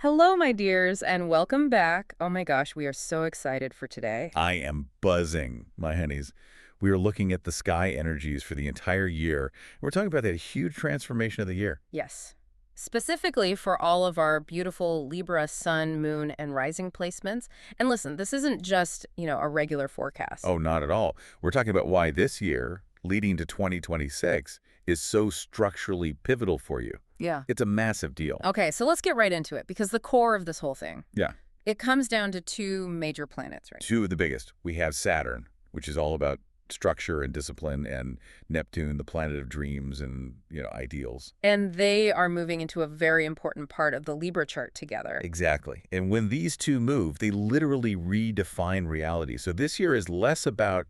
Hello, my dears, and welcome back. Oh my gosh, we are so excited for today. I am buzzing, my honeys. We are looking at the sky energies for the entire year. We're talking about that huge transformation of the year. Yes. Specifically for all of our beautiful Libra sun, moon, and rising placements. And listen, this isn't just, a regular forecast. Oh, not at all. We're talking about why this year, leading to 2026, is so structurally pivotal for you. Yeah. It's a massive deal. Okay, so let's get right into it, because the core of this whole thing, Yeah. it comes down to two major planets, right? Two of the biggest. We have Saturn, which is all about structure and discipline, and Neptune, the planet of dreams and, ideals. And they are moving into a very important part of the Libra chart together. Exactly. And when these two move, they literally redefine reality. So this year is less about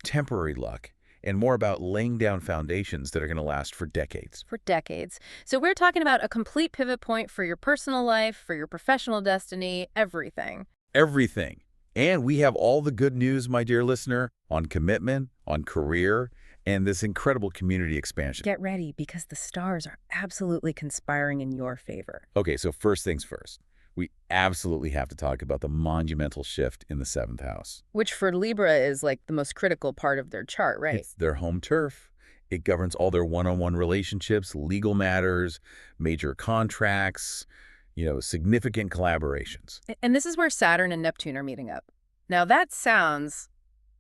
temporary luck and more about laying down foundations that are going to last for decades. For decades. So we're talking about a complete pivot point for your personal life, for your professional destiny, everything. Everything. And we have all the good news, my dear listener, on commitment, on career, and this incredible community expansion. Get ready, because the stars are absolutely conspiring in your favor. Okay, so first things first. We absolutely have to talk about the monumental shift in the 7th house. Which for Libra is like the most critical part of their chart, right? It's their home turf. It governs all their one-on-one relationships, legal matters, major contracts, significant collaborations. And this is where Saturn and Neptune are meeting up. Now that sounds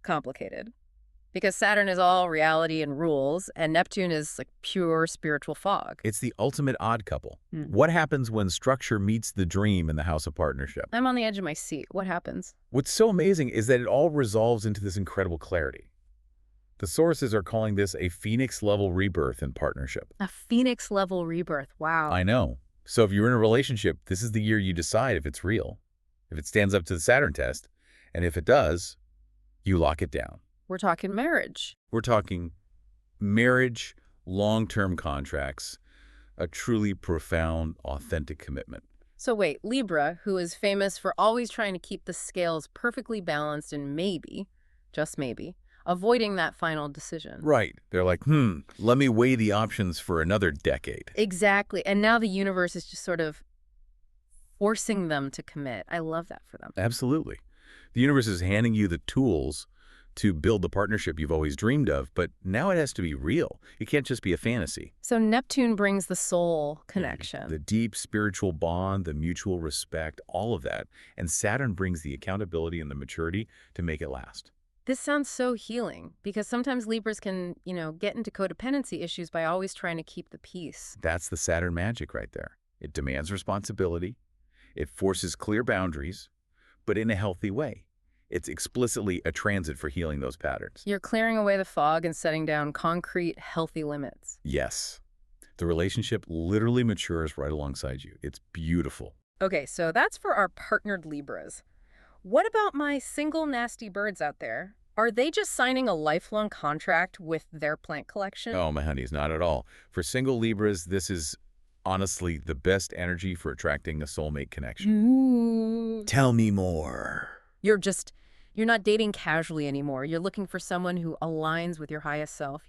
complicated, because Saturn is all reality and rules, and Neptune is like pure spiritual fog. It's the ultimate odd couple. What happens when structure meets the dream in the house of partnership? I'm on the edge of my seat. What happens? What's so amazing is that it all resolves into this incredible clarity. The sources are calling this a phoenix-level rebirth in partnership. A phoenix-level rebirth. Wow. I know. So if you're in a relationship, this is the year you decide if it's real, if it stands up to the Saturn test, and if it does, you lock it down. We're talking marriage. We're talking marriage, long-term contracts, a truly profound, authentic commitment. So wait, Libra, who is famous for always trying to keep the scales perfectly balanced and maybe, just maybe, avoiding that final decision. Right. They're like, let me weigh the options for another decade. Exactly. And now the universe is just sort of forcing them to commit. I love that for them. Absolutely. The universe is handing you the tools to build the partnership you've always dreamed of, but now it has to be real. It can't just be a fantasy. So Neptune brings the soul connection. The deep spiritual bond, the mutual respect, all of that. And Saturn brings the accountability and the maturity to make it last. This sounds so healing, because sometimes Libras can, get into codependency issues by always trying to keep the peace. That's the Saturn magic right there. It demands responsibility. It forces clear boundaries, but in a healthy way. It's explicitly a transit for healing those patterns. You're clearing away the fog and setting down concrete, healthy limits. Yes. The relationship literally matures right alongside you. It's beautiful. Okay, so that's for our partnered Libras. What about my single nasty birds out there? Are they just signing a lifelong contract with their plant collection? Oh, my honeys, not at all. For single Libras, this is honestly the best energy for attracting a soulmate connection. Ooh. Tell me more. You're not dating casually anymore. You're looking for someone who aligns with your highest self,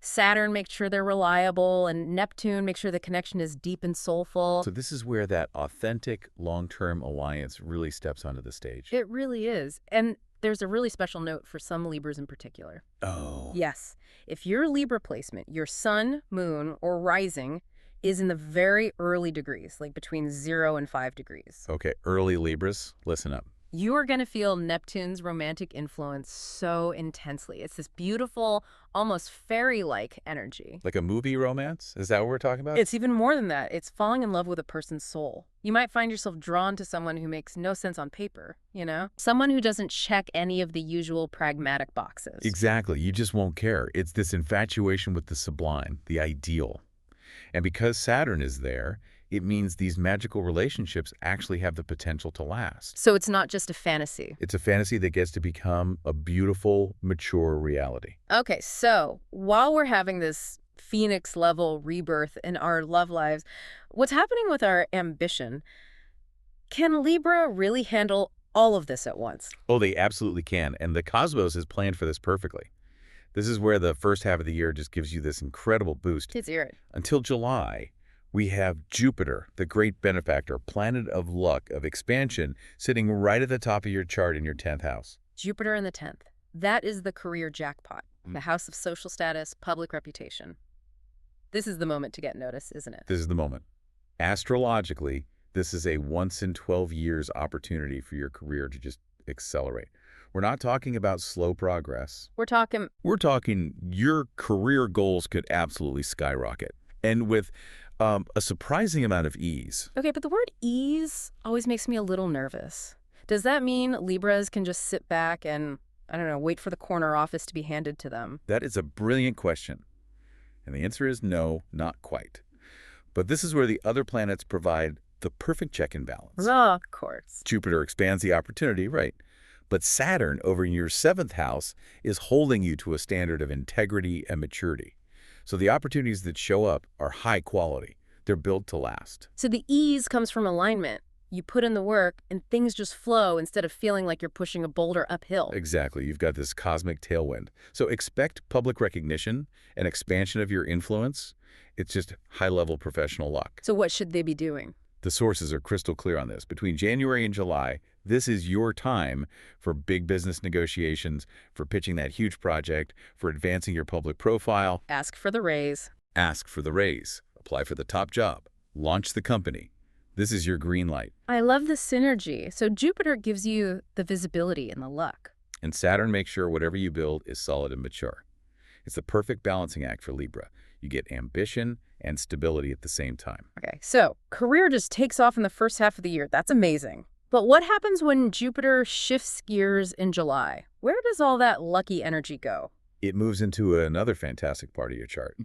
Saturn makes sure they're reliable, and Neptune makes sure the connection is deep and soulful. So this is where that authentic, long-term alliance really steps onto the stage. It really is. And there's a really special note for some Libras in particular. Oh. Yes. If your Libra placement, your sun, moon, or rising, is in the very early degrees, like between 0 and 5 degrees. Okay, early Libras, listen up. You are going to feel Neptune's romantic influence so intensely. It's this beautiful, almost fairy-like energy. Like a movie romance? Is that what we're talking about? It's even more than that. It's falling in love with a person's soul. You might find yourself drawn to someone who makes no sense on paper, Someone who doesn't check any of the usual pragmatic boxes. Exactly. You just won't care. It's this infatuation with the sublime, the ideal. And because Saturn is there, it means these magical relationships actually have the potential to last. So it's not just a fantasy. It's a fantasy that gets to become a beautiful, mature reality. Okay, so while we're having this Phoenix-level rebirth in our love lives, what's happening with our ambition? Can Libra really handle all of this at once? Oh, they absolutely can. And the cosmos is planned for this perfectly. This is where the first half of the year just gives you this incredible boost. Let's hear it. Until July, We have Jupiter, the great benefactor, planet of luck, of expansion, sitting right at the top of your chart in your 10th house. Jupiter in the 10th. That is the career jackpot, the house of social status, public reputation. This is the moment to get noticed, isn't it? This is the moment. Astrologically, this is a once in 12 years opportunity for your career to just accelerate. We're not talking about slow progress. We're talking. We're talking your career goals could absolutely skyrocket. And with a surprising amount of ease. Okay, but the word ease always makes me a little nervous. Does that mean Libras can just sit back and, I don't know, wait for the corner office to be handed to them? That is a brilliant question. And the answer is no, not quite. But this is where the other planets provide the perfect check and balance. Oh, of course. Jupiter expands the opportunity, right? But Saturn, over in your 7th house, is holding you to a standard of integrity and maturity. So the opportunities that show up are high quality. They're built to last. So the ease comes from alignment. You put in the work and things just flow instead of feeling like you're pushing a boulder uphill. Exactly. You've got this cosmic tailwind. So expect public recognition and expansion of your influence. It's just high-level professional luck. So what should they be doing? The sources are crystal clear on this. Between January and July, this is your time for big business negotiations, for pitching that huge project, for advancing your public profile. Ask for the raise. Ask for the raise. Apply for the top job. Launch the company. This is your green light. I love the synergy. So Jupiter gives you the visibility and the luck. And Saturn makes sure whatever you build is solid and mature. It's the perfect balancing act for Libra. You get ambition and stability at the same time. Okay, so career just takes off in the first half of the year. That's amazing. But what happens when Jupiter shifts gears in July? Where does all that lucky energy go? It moves into another fantastic part of your chart.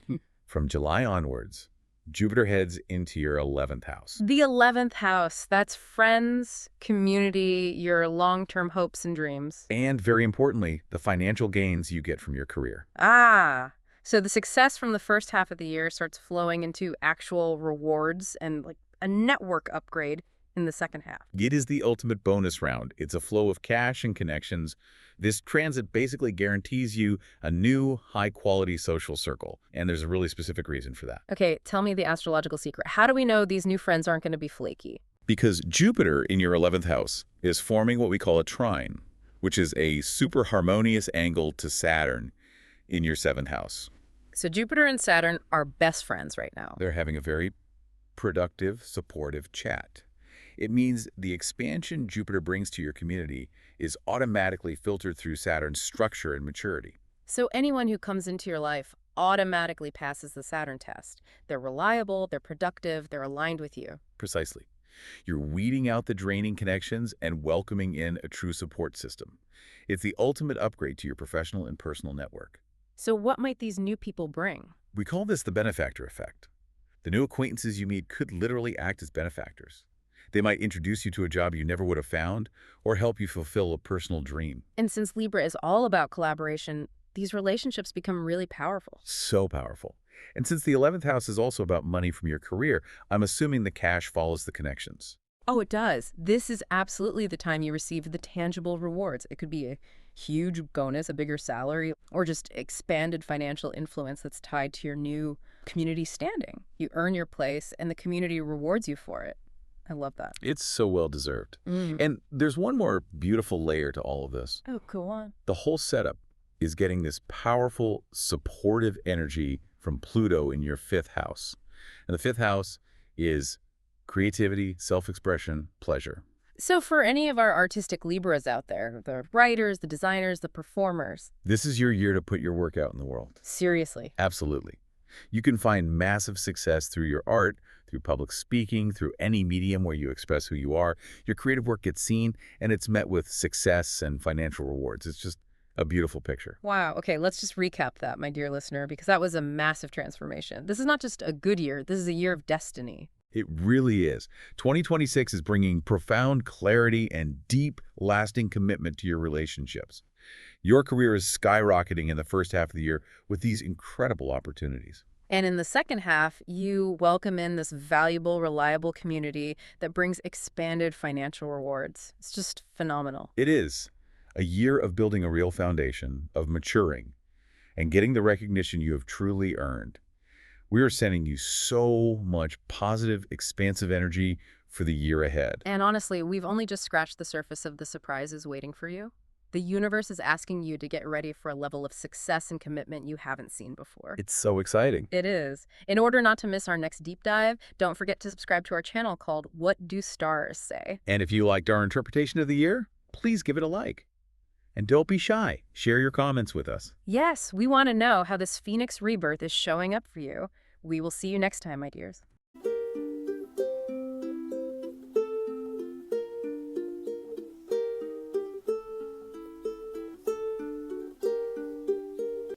From July onwards, Jupiter heads into your 11th house. The 11th house, that's friends, community, your long-term hopes and dreams. And very importantly, the financial gains you get from your career. Ah, so the success from the first half of the year starts flowing into actual rewards and like a network upgrade in the second half. It is the ultimate bonus round. It's a flow of cash and connections. This transit basically guarantees you a new, high-quality social circle. And there's a really specific reason for that. Okay, tell me the astrological secret. How do we know these new friends aren't going to be flaky? Because Jupiter in your 11th house is forming what we call a trine, which is a super harmonious angle to Saturn in your 7th house. So Jupiter and Saturn are best friends right now. They're having a very productive, supportive chat. It means the expansion Jupiter brings to your community is automatically filtered through Saturn's structure and maturity. So anyone who comes into your life automatically passes the Saturn test. They're reliable, they're productive, they're aligned with you. Precisely. You're weeding out the draining connections and welcoming in a true support system. It's the ultimate upgrade to your professional and personal network. So what might these new people bring? We call this the benefactor effect. The new acquaintances you meet could literally act as benefactors. They might introduce you to a job you never would have found or help you fulfill a personal dream. And since Libra is all about collaboration, these relationships become really powerful. So powerful. And since the 11th house is also about money from your career, I'm assuming the cash follows the connections. Oh, it does. This is absolutely the time you receive the tangible rewards. It could be a huge bonus, a bigger salary, or just expanded financial influence that's tied to your new community standing. You earn your place, and the community rewards you for it. I love that. It's so well deserved. And there's one more beautiful layer to all of this. Oh, go on. The whole setup is getting this powerful, supportive energy from Pluto in your 5th house. And the 5th house is creativity, self-expression, pleasure. So for any of our artistic Libras out there, the writers, the designers, the performers. This is your year to put your work out in the world. Seriously. Absolutely. You can find massive success through your art, through public speaking, through any medium where you express who you are. Your creative work gets seen, and it's met with success and financial rewards. It's just a beautiful picture. Wow. Okay, let's just recap that, my dear listener, because that was a massive transformation. This is not just a good year. This is a year of destiny. It really is. 2026 is bringing profound clarity and deep, lasting commitment to your relationships. Your career is skyrocketing in the first half of the year with these incredible opportunities. And in the second half, you welcome in this valuable, reliable community that brings expanded financial rewards. It's just phenomenal. It is a year of building a real foundation, of maturing, and getting the recognition you have truly earned. We are sending you so much positive, expansive energy for the year ahead. And honestly, we've only just scratched the surface of the surprises waiting for you. The universe is asking you to get ready for a level of success and commitment you haven't seen before. It's so exciting. It is. In order not to miss our next deep dive, don't forget to subscribe to our channel called What Do Stars Say? And if you liked our interpretation of the year, please give it a like. And don't be shy. Share your comments with us. Yes, we want to know how this Phoenix rebirth is showing up for you. We will see you next time, my dears.